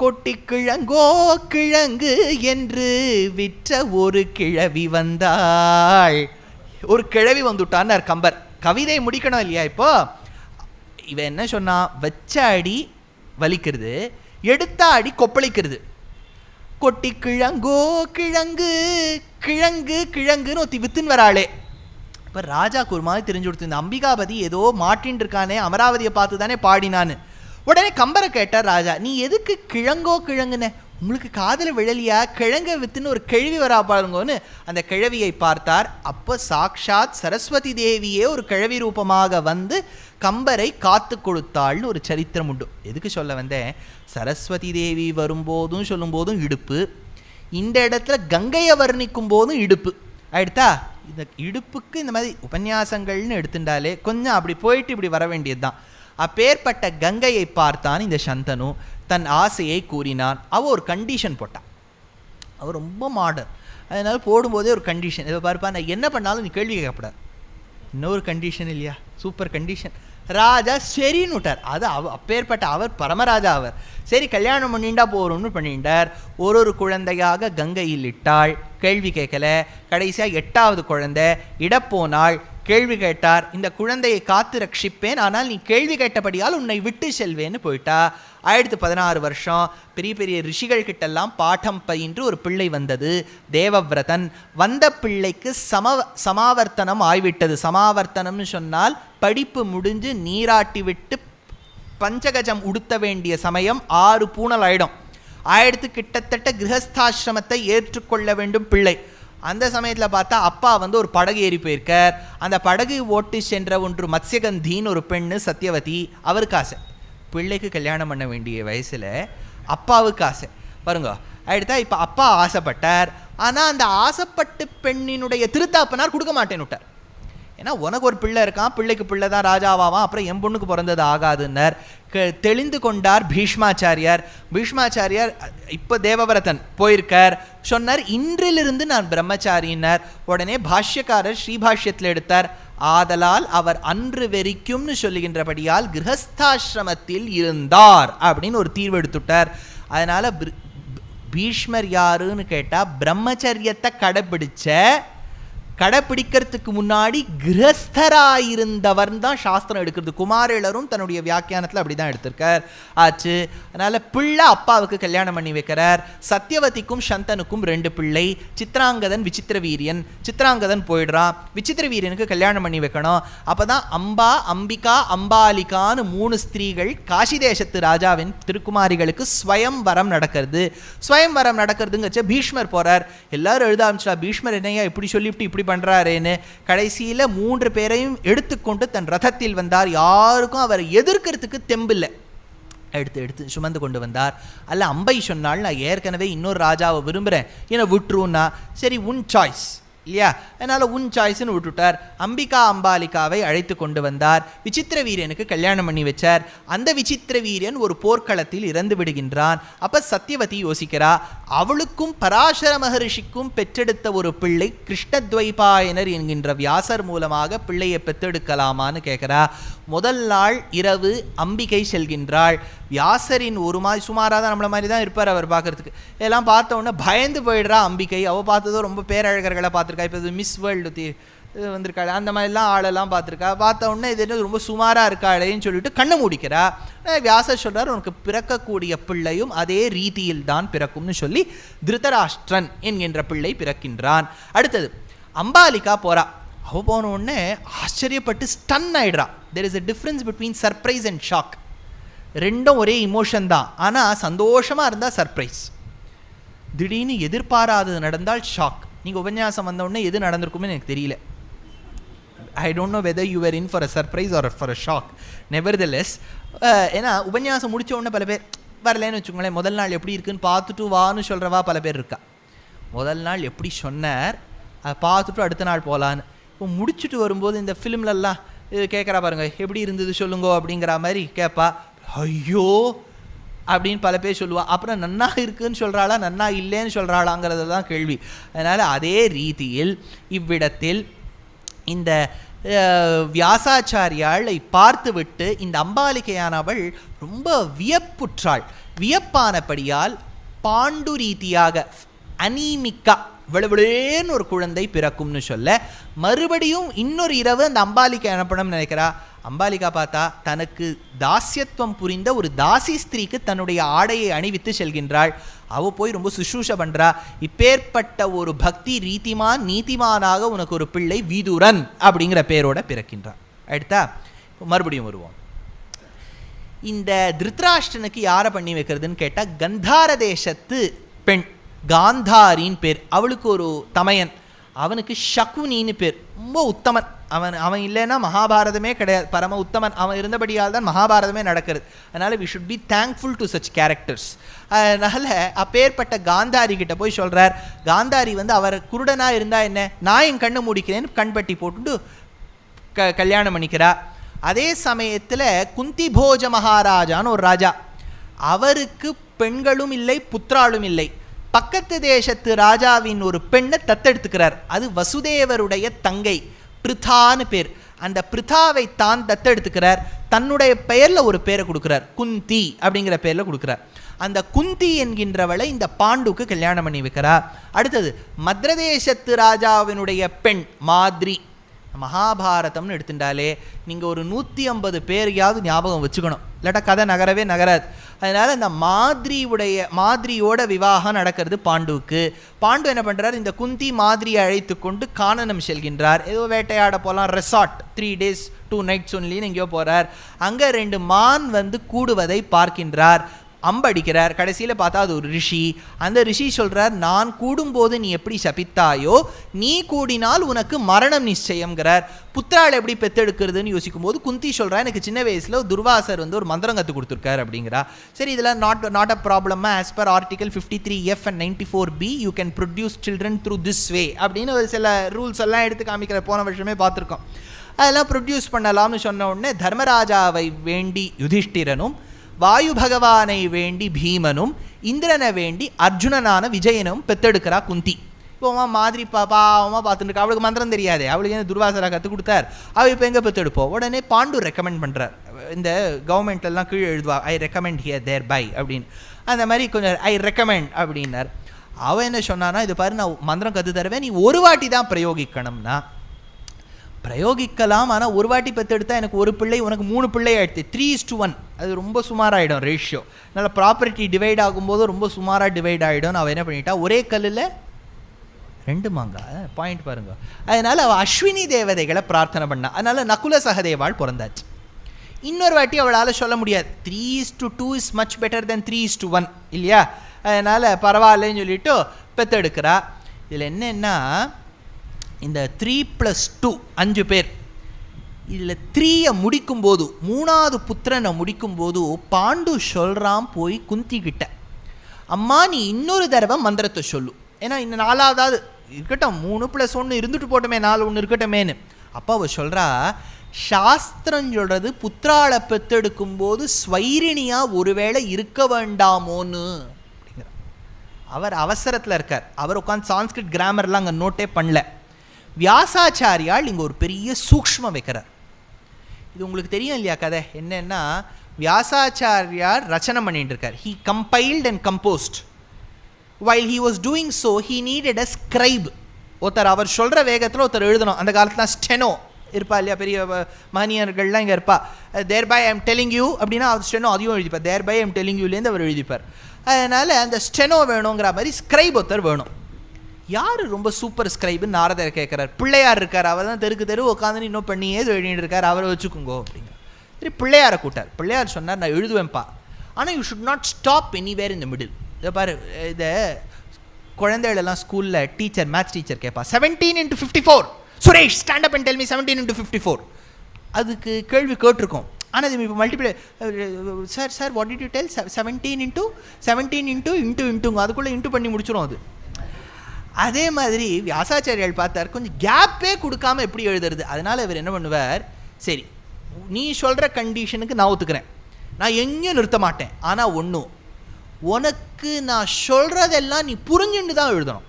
கொட்டி கிழங்கோ கிழங்கு என்று விற்ற ஒரு கிழவி வந்தாள். ஒரு கிழவி வந்துட்டான்னார் கம்பர். கவிதை முடிக்கணும் இல்லையா? இப்போ இவன் என்ன சொன்னா, வச்ச அடி வலிக்கிறது, எடுத்த அடி கொப்பளிக்கிறது. கொட்டி கிழங்கோ கிழங்கு கிழங்கு கிழங்குன்னு ஒத்தி வித்துன்னு வராளே. இப்போ ராஜாக்கு ஒரு மாதிரி தெரிஞ்சு கொடுத்து, இந்த அம்பிகாபதி ஏதோ மாட்டின்னு இருக்கானே, அமராவதியை பார்த்து தானே பாடினான்னு. உடனே கம்பரை கேட்டார் ராஜா, நீ எதுக்கு கிழங்கோ கிழங்குன்னு, உங்களுக்கு காதல விழலியா, கிழங்க வித்துன்னு ஒரு கிழவி வரா பாருங்கன்னு அந்த கிழவியை பார்த்தார். அப்போ சாக்ஷாத் சரஸ்வதி தேவியே ஒரு கிழவி ரூபமாக வந்து கம்பரை காத்து கொடுத்தாள்னு ஒரு சரித்திரம் உண்டு. எதுக்கு சொல்ல வந்தேன், சரஸ்வதி தேவி வரும்போதும் சொல்லும் போதும் இடுப்பு, இந்த இடத்துல கங்கையை வர்ணிக்கும் போதும் இடுப்பு ஆயிடுத்தா. இந்த இடுப்புக்கு இந்த மாதிரி உபன்யாசங்கள்னு எடுத்துட்டாலே கொஞ்சம் அப்படி போயிட்டு இப்படி வர வேண்டியது தான். அப்பேற்பட்ட கங்கையை பார்த்தான் இந்த சந்தனு. தன் ஆசையை கூறினான். அவள் ஒரு கண்டிஷன் போட்டான். அவள் ரொம்ப மாடர்ன், அதனால போடும்போதே ஒரு கண்டிஷன். இதை பார்ப்பா, நான் என்ன பண்ணாலும் நீ கேள்வி கேட்கப்படாது. இன்னொரு கண்டிஷன் இல்லையா, சூப்பர் கண்டிஷன். ராஜா சரின்னு விட்டார். அது அப்பேற்பட்ட அவர் பரமராஜா. அவர் சரி கல்யாணம் பண்ணிண்டா போகிறோம்னு பண்ணிட்டார். ஒரு குழந்தையாக கங்கையில் இட்டாள், கேள்வி கேட்கல. கடைசியாக 8வது குழந்தை இடப்போனாள், கேள்வி கேட்டார். இந்த குழந்தையை காத்து ரட்சிப்பேன், ஆனால் நீ கேள்வி கேட்டபடியால் உன்னை விட்டு செல்வேன்னு போயிட்டா. 16 வருஷம் பெரிய பெரிய ரிஷிகள் கிட்டெல்லாம் பாடம் பயின்று ஒரு பிள்ளை வந்தது, தேவவிரதன். வந்த பிள்ளைக்கு சமாவர்த்தனம் ஆய்விட்டது. சமாவர்த்தனம்னு சொன்னால் படிப்பு முடிஞ்சு நீராட்டி விட்டு பஞ்சகஜம் உடுத்த வேண்டிய சமயம் 6 பூணல் ஆயிடும். கிட்டத்தட்ட கிரகஸ்தாசிரமத்தை ஏற்றுக்கொள்ள வேண்டும் பிள்ளை. அந்த சமயத்தில் பார்த்தா அப்பா வந்து ஒரு படகு ஏறி போயிருக்கார். அந்த படகு ஓட்டி சென்ற ஒன்று மத்ஸ்யகந்தின்னு ஒரு பெண்ணு சத்யவதி. அவருக்கு ஆசை, பிள்ளைக்கு கல்யாணம் பண்ண வேண்டிய வயசில் அப்பாவுக்கு ஆசை பாருங்க. ஆயிடுத்தா. இப்போ அப்பா ஆசைப்பட்டார். ஆனால் அந்த ஆசைப்பட்டு பெண்ணினுடைய திருத்தாப்பனார் கொடுக்க மாட்டேன்னு விட்டார். ஏன்னா உனக்கு ஒரு பிள்ளை இருக்கான், பிள்ளைக்கு பிள்ளை தான் ராஜாவாவான், அப்புறம் என் பொண்ணுக்கு பிறந்தது ஆகாதுன்னார். தெளிந்து கொண்டார் பீஷ்மாச்சாரியார். பீஷ்மாச்சாரியார் இப்போ தேவவிரதன் போயிருக்கார், சொன்னார் இன்றிலிருந்து நான் பிரம்மச்சாரின்னார். உடனே பாஷ்யக்காரர் ஸ்ரீபாஷ்யத்தில் எடுத்தார். ஆதலால் அவர் அன்று வெறிக்கும்னு சொல்லுகின்றபடியால் கிரகஸ்தாசிரமத்தில் இருந்தார் அப்படின்னு ஒரு தீர்வு எடுத்துட்டார். அதனால பீஷ்மர் யாருன்னு கேட்டால் பிரம்மச்சரியத்தை கடைப்பிடிக்கிறதுக்கு முன்னாடி கிரஸ்தராயிருந்தவர் தான் சாஸ்திரம் எடுக்கிறது. குமாரேலரும் தன்னுடைய வியாக்கியானத்தில் அப்படி தான் எடுத்திருக்கார் ஆச்சு. அதனால் பிள்ளை அப்பாவுக்கு கல்யாணம் பண்ணி வைக்கிறார். சத்யவதிக்கும் சந்தனுக்கும் 2 பிள்ளை, சித்ராங்கதன் விசித்திர வீரியன். சித்ராங்கதன் போயிடுறான், விசித்திர வீரியனுக்கு கல்யாணம் பண்ணி வைக்கணும். அப்போ தான் அம்பா, அம்பிகா, அம்பாலிகான்னு 3 ஸ்திரீகள் காசி தேசத்து ராஜாவின் திருக்குமாரிகளுக்கு ஸ்வயம்வரம் நடக்கிறது. ஸ்வயம்வரம் நடக்கிறதுங்கச்ச பீஷ்மர் போகிறார். எல்லாரும் எழுத ஆரம்பிச்சா, பீஷ்மர் என்னையா இப்படி சொல்லிவிட்டு இப்படி பண்ணுறாருன்னு. கடைசியில் 3 பேரையும் எடுத்துக்கொண்டு தன் ரதத்தில் வந்தார். யாருக்கும் அவரை எதிர்க்கிறதுக்கு தெம்பில்லை. எடுத்து சுமந்து கொண்டு வந்தார். அல்ல அம்பை சொன்னால், நான் ஏற்கனவே இன்னொரு ராஜாவை விரும்புகிறேன், என்னை விட்டுருன்னா. சரி உன் சாய்ஸ் இல்லையா, அதனால் உன் சாய்ஸ்ன்னு விட்டுட்டார். அம்பிகா அம்பாலிகாவை அழைத்து கொண்டு வந்தார். விசித்திர வீரியனுக்கு கல்யாணம் பண்ணி வச்சார். அந்த விசித்திர வீரியன் ஒரு போர்க்களத்தில் இறந்து விடுகின்றான். அப்போ சத்யவதி யோசிக்கிறா, அவளுக்கும் பராசர மகரிஷிக்கும் பெற்றெடுத்த ஒரு பிள்ளை கிருஷ்ணத்வைபாயனர் என்கின்ற வியாசர் மூலமாக பிள்ளையை பெற்றெடுக்கலாமான்னு கேட்குறா. முதல் நாள் இரவு அம்பிகை செல்கின்றாள். வியாசரின் ஒரு மாதிரி சுமாராக தான் நம்மளை மாதிரி தான் இருப்பார் அவர் பார்க்குறதுக்கு. இதெல்லாம் பார்த்த உடனே பயந்து போயிடுறா அம்பிகை. அவள் பார்த்ததோ ரொம்ப பேரழகர்களை பார்த்துருக்கா. இப்போ இது மிஸ் வேர்ல்டு வந்திருக்காள், அந்த மாதிரிலாம் ஆளெல்லாம் பார்த்துருக்கா. பார்த்த உடனே இது என்ன ரொம்ப சுமாராக இருக்காளேன்னு சொல்லிட்டு கண்ணை மூடிக்கிறா. வியாசர் சொல்கிறார், உனக்கு பிறக்கக்கூடிய பிள்ளையும் அதே ரீதியில் தான் பிறக்கும்னு சொல்லி திருதராஷ்டிரன் என்கின்ற பிள்ளை பிறக்கின்றான். அடுத்தது அம்பாலிகா போகிறா. அவள் போன உடனே ஆச்சரியப்பட்டு ஸ்டன் ஆகிடுறா. There is a difference between surprise and shock. ரெண்டும் ஒரே இமோஷன் தான். ஆனால் சந்தோஷமாக இருந்தால் சர்ப்ரைஸ், திடீர்னு எதிர்பாராதது நடந்தால் ஷாக். நீங்கள் உபன்யாசம் வந்த உடனே எது நடந்திருக்குமே எனக்கு தெரியல. I don't know whether you were in for a surprise or for a shock. Nevertheless, ஏன்னா உபன்யாசம் முடித்த உடனே பல பேர் வரலன்னு வச்சுக்கோங்களேன், முதல் நாள் எப்படி இருக்குன்னு பார்த்துட்டு வான்னு சொல்கிறவா பல பேர் இருக்கா. முதல் நாள் எப்படி சொன்னார் அதை பார்த்துட்டு அடுத்த நாள் போகலான்னு. இப்போ முடிச்சுட்டு வரும்போது இந்த ஃபிலிம்லலாம் கேட்குறா பாருங்க, எப்படி இருந்தது சொல்லுங்கோ அப்படிங்கிற மாதிரி கேட்பா. ஐயோ அப்படின்னு பல பேர் சொல்லுவாள். அப்புறம் நன்னா இருக்குன்னு சொல்கிறாளா நன்னா இல்லைன்னு சொல்கிறாளாங்கிறது தான் கேள்வி. அதனால் அதே ரீதியில் இவ்விடத்தில் இந்த வியாசாச்சாரியாளை பார்த்துவிட்டு இந்த அம்பாலிகையானவள் ரொம்ப வியப்புற்றாள். வியப்பானபடியால் பாண்டு ரீதியாக அனீமிக்கா விழுவிழேன்னு ஒரு குழந்தை பிறக்கும்னு சொல்ல, மறுபடியும் இன்னொரு இரவு அந்த அம்பாலிகா எனப்படும் நினைக்கிறா. அம்பாலிகா பார்த்தா தனக்கு தாசியத்துவம் புரிந்த ஒரு தாசி ஸ்திரீக்கு தன்னுடைய ஆடையை அணிவித்து செல்கின்றாள். அவ போய் ரொம்ப சுஷ்ரூஷ பண்றா. இப்பேற்பட்ட ஒரு பக்தி ரீதிமான் நீதிமானாக உனக்கு ஒரு பிள்ளை வீதுரன் அப்படிங்கிற பேரோட பிறக்கின்றான். அடுத்தா மறுபடியும் வருவோம். இந்த திருத்ராஷ்டனுக்கு யாரை பண்ணி வைக்கிறதுன்னு கேட்டால், கந்தார தேசத்து பெண் காந்தாரின்னு பேர். அவளுக்கு ஒரு தமையன், அவனுக்கு சகுனின்னு பேர். ரொம்ப உத்தமன் அவன் இல்லைன்னா மகாபாரதமே கிடையாது. பரம உத்தமன் அவன் இருந்தபடியால் தான் மகாபாரதமே நடக்கிறது. அதனால் we should be thankful to such characters. அதனால் அப்பேற்பட்ட காந்தாரி கிட்ட போய் சொல்கிறார். காந்தாரி அவர் குருடனாக இருந்தால் என்ன, நான் என் கண்ணை மூடிக்கிறேன்னு கண்பட்டி போட்டுட்டு கல்யாணம் பண்ணிக்கிறா. அதே சமயத்தில் குந்தி போஜ மகாராஜான்னு ஒரு ராஜா, அவருக்கு பெண்களும் இல்லை புத்திராலும் இல்லை. பக்கத்து தேசத்து ராஜாவின் ஒரு பெண்ணை தத்தெடுத்துக்கிறார். அது வசுதேவருடைய தங்கை, பிருதான்னு பேர். அந்த பிருதாவை தான் தத்தெடுத்துக்கிறார். தன்னுடைய பெயரில் ஒரு பேரை கொடுக்குறார், குந்தி அப்படிங்கிற பேரில் கொடுக்குறார். அந்த குந்தி என்கின்றவளை இந்த பாண்டுக்கு கல்யாணம் பண்ணி வைக்கிறார். அடுத்தது மத்ரதேசத்து ராஜாவினுடைய பெண் மாதிரி. மகாபாரதம்னு எடுத்துட்டாலே நீங்கள் ஒரு 150 பேரையாவது ஞாபகம் வச்சுக்கணும், இல்லாட்டா கதை நகரவே நகராது. அதனால் இந்த மாதிரியோட விவாகம் நடக்கிறது பாண்டுவுக்கு. பாண்டு என்ன பண்ணுறார், இந்த குந்தி மாதிரியை அழைத்து கொண்டு கானனம் செல்கின்றார். ஏதோ வேட்டையாட போகலாம், ரெசார்ட் 3 days 2 nights ஒன்லின்னு எங்கேயோ போகிறார். அங்கே 2 மான் கூடுவதை பார்க்கின்றார். அம்படிக்கிறார். கடைசியில் பார்த்தா அது ஒரு ரிஷி. அந்த ரிஷி சொல்கிறார், நான் கூடும்போது நீ எப்படி சபித்தாயோ, நீ கூடினால் உனக்கு மரணம் நிச்சயம்ங்கிறார். புத்திரால் எப்படி பெத்தெடுக்கிறதுன்னு யோசிக்கும் போது குந்தி சொல்கிறா, எனக்கு சின்ன வயசில் துர்வாசர் ஒரு மந்திரம் கற்றுக் கொடுத்துருக்கார் அப்படிங்கிறா. சரி, இதெல்லாம் not a problem. As per article 53F and 94B you can produce children through this way அப்படின்னு ஒரு சில ரூல்ஸ் எல்லாம் எடுத்து காமிக்கிற போன வருஷமே பார்த்துருக்கோம். அதெல்லாம் ப்ரொடியூஸ் பண்ணலாம்னு சொன்ன உடனே தர்மராஜாவை வேண்டி யுதிஷ்டிரனும், வாயு பகவானை வேண்டி பீமனும், இந்திரனை வேண்டி அர்ஜுனனான விஜயனும் பெத்தெடுக்கிறா குந்தி. இப்போ மாதிரி பாவமாக பார்த்துட்டு இருக்கா. அவளுக்கு மந்திரம் தெரியாது, அவளுக்கு ஏன் துர்வாசரா கற்றுக் கொடுத்தார், அவள் இப்போ எங்கே பெத்தெடுப்போம். உடனே பாண்டு ரெக்கமெண்ட் பண்ணுறார். இந்த கவர்மெண்ட்லாம் கீழே எழுதுவா, I recommend here thereby அப்படின்னு. அந்த மாதிரி கொஞ்சம் ஐ ரெக்கமெண்ட் அப்படின்னார். அவன் என்ன சொன்னான்னா, இது பாரு, நான் மந்திரம் கற்று தருவேன், நீ ஒரு வாட்டி தான் பிரயோகிக்கணும்னா. பிரயோகிக்கலாம், ஆனால் ஒரு வாட்டி பெற்றெடுத்தா எனக்கு ஒரு பிள்ளை, உனக்கு 3 பிள்ளை ஆகிடுது. 3:1 அது ரொம்ப சுமாராகிடும் ரேஷியோ. அதனால் ப்ராப்பர்ட்டி டிவைட் ஆகும்போது ரொம்ப சுமாராக டிவைட் ஆகிடும். அவள் என்ன பண்ணிட்டா, ஒரே கல்லில் 2 மாங்காய் பாயிண்ட் பாருங்க. அதனால் அவள் அஸ்வினி தேவதைகளை பிரார்த்தனை பண்ணா. அதனால் நகுல சகதேவாள் பிறந்தாச்சு. இன்னொரு வாட்டி அவளால் சொல்ல முடியாது, 3:2 இஸ் மச் பெட்டர் தென் 3:1 இல்லையா. அதனால் பரவாயில்லன்னு சொல்லிட்டு பெற்றெடுக்கிறா. இதில் என்னென்னா, இந்த 3+2 5 பேர். இதில் 3 முடிக்கும்போது, 3வது புத்திரனை முடிக்கும்போது பாண்டு சொல்கிறான் போய் குந்தி கிட்ட, அம்மா நீ இன்னொரு தடவை மந்திரத்தை சொல்லு, ஏன்னா இந்த 4வது இருக்கட்டும், 3+1 இருந்துட்டு போட்டோமே, 4 ஒன்று இருக்கட்டுமேனு. அப்போ அவள் சொல்கிறா, சாஸ்திரம் சொல்கிறது புத்திராளை பெற்றெடுக்கும் போது ஸ்வைரிணியாக ஒருவேளை இருக்க வேண்டாமோன்னு அப்படிங்கிற. அவர் அவசரத்தில் இருக்கார். அவர் உட்காந்து சான்ஸ்கிரிட் கிராமர்லாம் அங்கே நோட்டே பண்ணல. வியாசாச்சாரியால் இங்கே ஒரு பெரிய சூக்ஷ்மம் வைக்கிறார். இது உங்களுக்கு தெரியும் இல்லையா கதை என்னன்னா, வியாசாச்சாரியார் ரச்சனை பண்ணிட்டு இருக்கார். He compiled and compost. While he was doing so he needed a scribe. ஒருத்தர் அவர் சொல்கிற வேகத்தில் ஒருத்தர் எழுதணும். அந்த காலத்தில் ஸ்டெனோ இருப்பா இல்லையா, பெரிய மகனியர்கள்லாம் இங்கே இருப்பா. Thereby I am telling you அப்படின்னா அவர் ஸ்டெனோ அதையும் எழுதிப்பார். Thereby I am telling யூலேருந்து அவர் எழுதிப்பார். அதனால் அந்த ஸ்டெனோ வேணுங்கிற மாதிரி ஸ்கிரைப் ஒருத்தர் வேணும். யார் ரொம்ப சூப்பர் ஸ்கிரைபுன்னு நாரதர் கேட்குறார். பிள்ளையார் இருக்கார், அவர் தான் தெரு உட்காந்து இன்னும் பண்ணியே எழுதிட்டு இருக்கார், அவரை வச்சுக்கோங்கோ அப்படிங்கிற. சரி, பிள்ளையாரை கூட்டார். பிள்ளையார் சொன்னார், நான் எழுதுவேன்ப்பா, ஆனால் you should not stop anywhere in the middle. இதை பாரு, இதை குழந்தைகளெல்லாம் ஸ்கூலில் டீச்சர், மேத்ஸ் டீச்சர் கேட்பா, 17x54 Suresh stand up and tell me 17x54. அதுக்கு கேள்வி கேட்டிருக்கோம். ஆனால் இது இப்போ multiply, sir what did you tell, 17 அதுக்குள்ளே இன்ட்டு பண்ணி முடிச்சிடும் அது. அதே மாதிரி வியாசாச்சாரியால் பார்த்தார், கொஞ்சம் கேப்பே கொடுக்காமல் எப்படி எழுதுறது. அதனால் இவர் என்ன பண்ணுவார், சரி நீ சொல்கிற கண்டிஷனுக்கு நான் ஒத்துக்கிறேன், நான் எங்கேயும் நிறுத்த மாட்டேன், ஆனால் ஒன்றும், உனக்கு நான் சொல்கிறதெல்லாம் நீ புரிஞ்சுண்டு தான் எழுதணும்.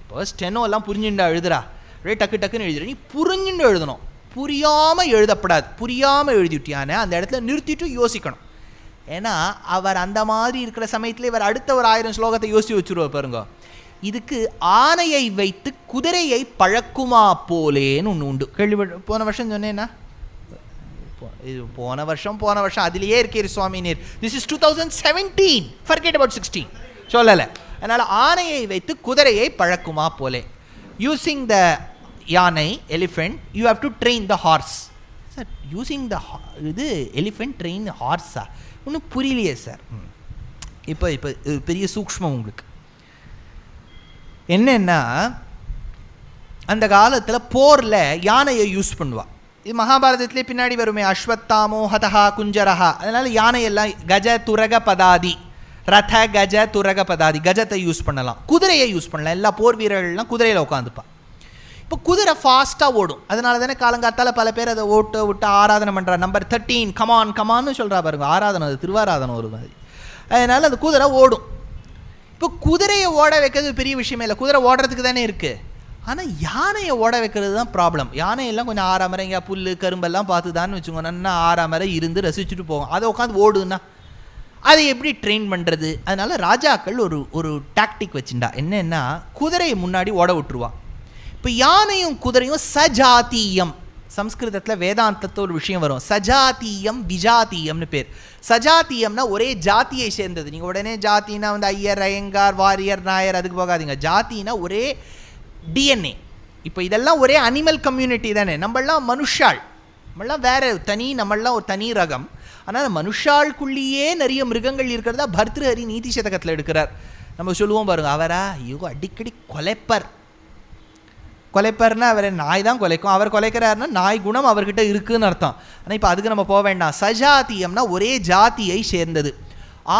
இப்போ ஸ்டெனோ எல்லாம் புரிஞ்சுண்டா எழுதுறா, அப்படியே டக்கு டக்குன்னு எழுதுற, நீ புரிஞ்சுண்டு எழுதணும், புரியாமல் எழுதப்படாது. புரியாமல் எழுதிட்டியான அந்த இடத்துல நிறுத்திட்டு யோசிக்கணும். ஏன்னா அவர் அந்த மாதிரி இருக்கிற சமயத்தில் இவர் அடுத்த ஒரு 1000 ஸ்லோகத்தை யோசிச்சு வச்சுருவார் பாருங்க. இதுக்கு ஆனையை வைத்து குதிரையை பழக்குமா போலேன்னு ஒன்று உண்டு. போன வருஷம் சொன்னேன்னா இது போன வருஷம் அதிலேயே இருக்கே சுவாமி நீர். திஸ் இஸ் 2017, forget about 16 சொல்லலை. அதனால் ஆனையை வைத்து குதிரையை பழக்குமா போலே. யூஸிங் த யானை elephant you have to train the hours. Sir using the இது எலிஃபெண்ட் ட்ரெயின் ஹார்ஸா ஒன்றும் புரியலையே சார். இப்போ பெரிய சூக்ஷ்மம் உங்களுக்கு என்னன்னா, அந்த காலத்தில் போரில் யானையை யூஸ் பண்ணுவாள். இது மகாபாரதத்திலே பின்னாடி வருமே, அஸ்வத்தாமோ ஹதஹா குஞ்சரஹா. அதனால் யானையெல்லாம் கஜ துரக பதாதி, ரத கஜ துரக பதாதி, கஜத்தை யூஸ் பண்ணலாம், குதிரையை யூஸ் பண்ணலாம். எல்லா போர் வீரர்கள்லாம் குதிரையில் உட்காந்துப்பான். இப்போ குதிரை ஃபாஸ்ட்டாக ஓடும். அதனால தானே காலங்காத்தால் பல பேர் அதை விட்டு ஆராதனை பண்ணுறா. நம்பர் 13 கமான்னு சொல்கிறா பாருங்க. ஆராதனை, அது திருவாராதனை ஒரு மாதிரி. அதனால் அந்த குதிரை ஓடும். இப்போ குதிரையை ஓட வைக்கிறது பெரிய விஷயமே இல்லை, குதிரை ஓடுறதுக்கு தானே இருக்குது. ஆனால் யானையை ஓட வைக்கிறது தான் ப்ராப்ளம். யானையெல்லாம் கொஞ்சம் ஆறாமரை இங்கே புல் கரும்பெல்லாம் பார்த்து தான் வச்சுக்கோங்க, நல்லா ஆறாமரை இருந்து ரசிச்சுட்டு போவோம். அதை உட்காந்து ஓடுதுன்னா அதை எப்படி ட்ரெயின் பண்ணுறது? அதனால் ராஜாக்கள் ஒரு டாக்டிக் வச்சுட்டா. என்னென்னா, குதிரையை முன்னாடி ஓட விட்டுருவா. இப்போ யானையும் குதிரையும் சஜாத்தீயம், சம்ஸ்கிருதத்தில் வேதாந்தத்தில் ஒரு விஷயம் வரும், சஜாத்தீயம் விஜாத்தீயம்னு பேர். சஜாத்தீயம்னா ஒரே ஜாத்தியை சேர்ந்தது. நீங்கள் உடனே ஜாத்தினா வந்து ஐயர் ஐயங்கார் வாரியர் நாயர் அதுக்கு போகாதீங்க. ஜாத்தினா ஒரே டிஎன்ஏ. இப்போ இதெல்லாம் ஒரே அனிமல் கம்யூனிட்டி தானே. நம்மளாம் மனுஷாள், நம்மளாம் வேறு தனி, நம்மளாம் ஒரு தனி ரகம். ஆனால் மனுஷாளுக்குள்ளேயே நிறைய மிருகங்கள் இருக்கிறதா பர்திருஹரி நீதி சதகத்தில் எடுக்கிறார். நம்ம சொல்லுவோம் பாருங்க, அவரா ஐயோ அடிக்கடி கொலைப்பர்னா அவரை நாய் தான் கொலைக்கும், அவர் கொலைக்கிறாருன்னா நாய் குணம் அவர்கிட்ட இருக்குதுன்னு அர்த்தம். ஆனால் இப்போ அதுக்கு நம்ம போக வேண்டாம். சஜாத்தியம்னா ஒரே ஜாத்தியை சேர்ந்தது.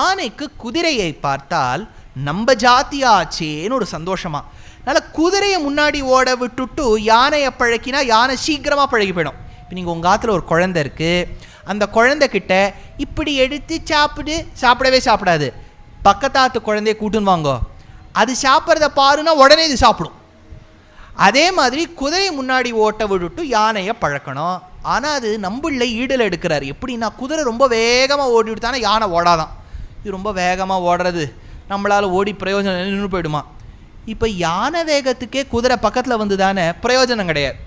ஆனைக்கு குதிரையை பார்த்தால் நம்ம ஜாத்தியாச்சேன்னு ஒரு சந்தோஷமா. அதனால் குதிரையை முன்னாடி ஓட விட்டுட்டு யானையை பழக்கினா யானை சீக்கிரமாக பழகி போயிடும். இப்போ நீங்கள் உங்கள் ஆற்றுல ஒரு குழந்தை இருக்குது, அந்த குழந்தைக்கிட்ட இப்படி எடுத்து சாப்பிடவே சாப்பிடாது. பக்கத்தாத்து குழந்தைய கூட்டுன்னு வாங்கோ, அது சாப்பிட்றத பாருன்னா உடனே இது சாப்பிடும். அதே மாதிரி குதிரையை முன்னாடி ஓட்ட விட்டுட்டு யானையை பழக்கணும். ஆனால் அது நம்மள ஈடல் எடுக்கிறார். எப்படின்னா, குதிரை ரொம்ப வேகமாக ஓடி விட்டானா யானை ஓடாதான். இது ரொம்ப வேகமாக ஓடுறது, நம்மளால் ஓடி பிரயோஜனம் நின்று போயிடுமா? இப்போ யானை வேகத்துக்கே குதிரை பக்கத்தில் வந்து தானே பிரயோஜனம் கிடையாது.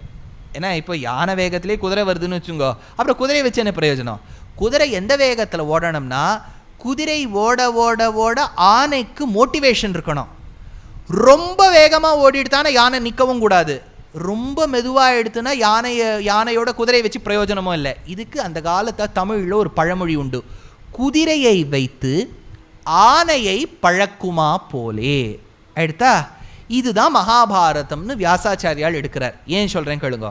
ஏன்னா இப்போ யானை வேகத்திலே குதிரை வருதுன்னு வச்சுங்கோ, அப்புறம் குதிரையை வச்சு என்ன பிரயோஜனம்? குதிரை எந்த வேகத்தில் ஓடணும்னா, குதிரை ஓட ஓட ஓட ஆனைக்கு மோட்டிவேஷன் இருக்கணும். ரொம்ப வேகமாக ஓடிட்டு தானே யானை நிற்கவும் கூடாது. ரொம்ப மெதுவாக எடுத்துனா யானையோட குதிரையை வச்சு பிரயோஜனமும் இல்லை. இதுக்கு அந்த காலத்தில் தமிழில் ஒரு பழமொழி உண்டு, குதிரையை வைத்து ஆனையை பழக்குமா போலே. எடுத்தா இதுதான் மகாபாரதம்னு வியாசாச்சாரியால் எடுக்கிறார். ஏன் சொல்கிறேன் கேளுங்க.